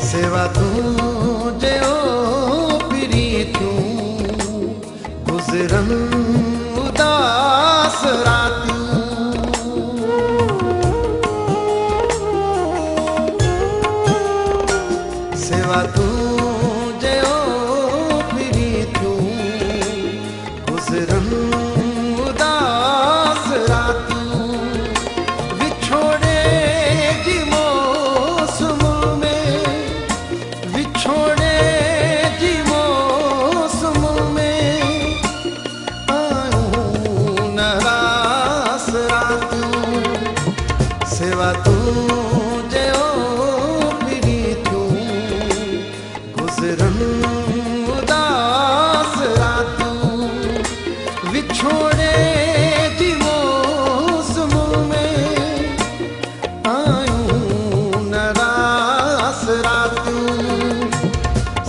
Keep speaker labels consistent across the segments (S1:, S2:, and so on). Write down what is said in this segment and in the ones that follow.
S1: सेवा तुझे ओ पिरी तू गुजरन उदास रातू सेवा तुझे ओ पिरी तू गुजरन उदास रातू सेवा तुझे ओ पिरी तू गुजरन उदास रातू विछोड़े जी मौसम में आयूं नारास रातू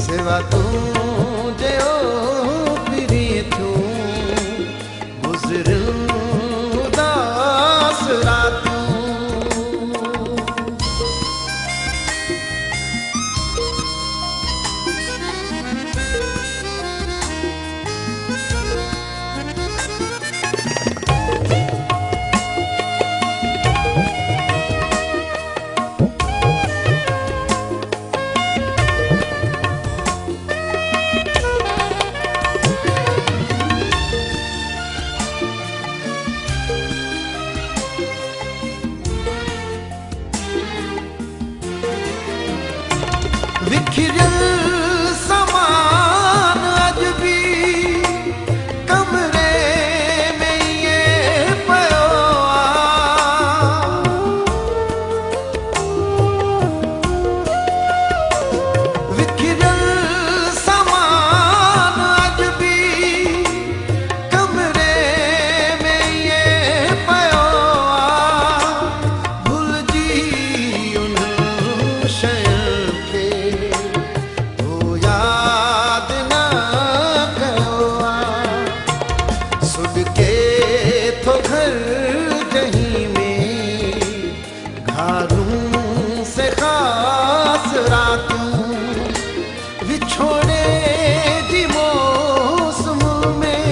S1: सेवा तुझे ओ पिरी तू गुजरन उदास रातू विखिरल समान अज भी कमरे में ये पयो विखिरल समान अज भी कमरे में ये पयो भुल जी उन शय से खास रातू विछोड़े जी मौसम में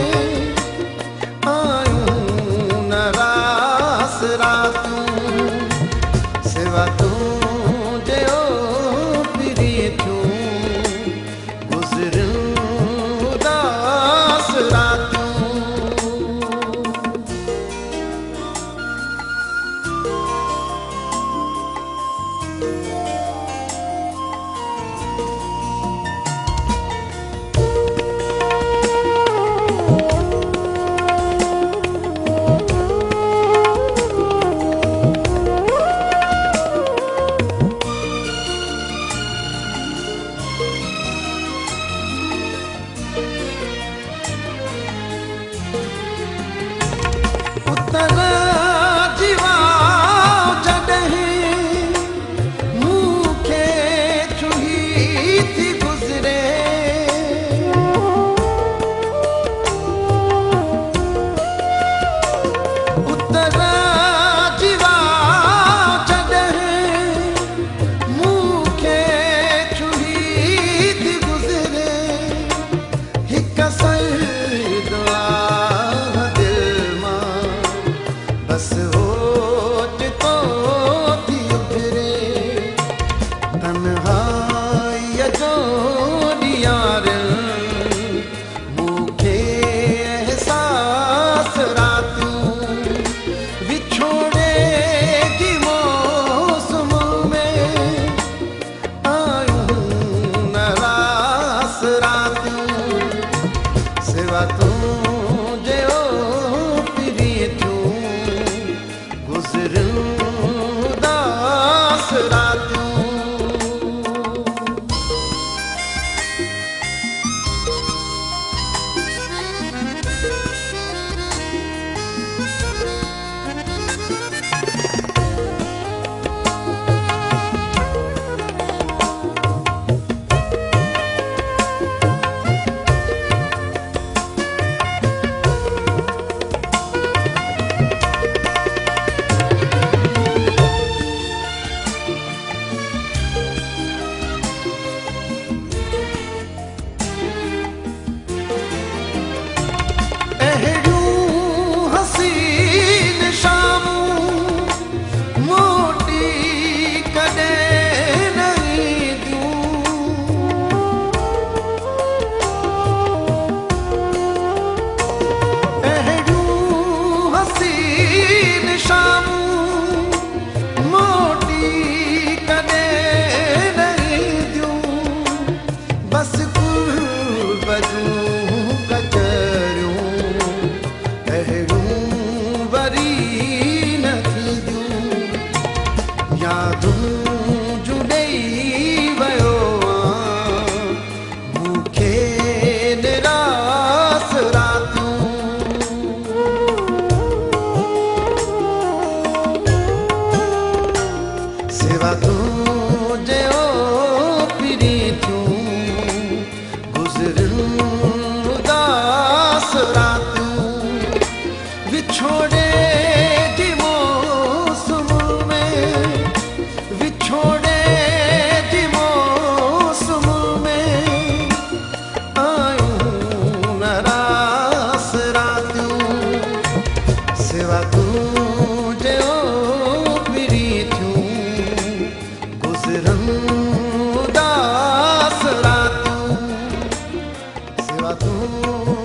S1: आयूं नारास रातू सेवा तुझे ओ पिरी तू गुजरन उदास रातू जीवा जॾहिं मूंखे चुही थी गुज़रे उतर जीवा जॾहिं मूंखे चुही थी गुज़रे हिकु दुआ बस होठ तो थी उभरे तन्हाई जो यार मूंखे एहसास रातू विछोड़े जी मौसम में आयूं नारास रातू सेवा तुझे ओ पिरी तू गुजरन उदास रातू तूं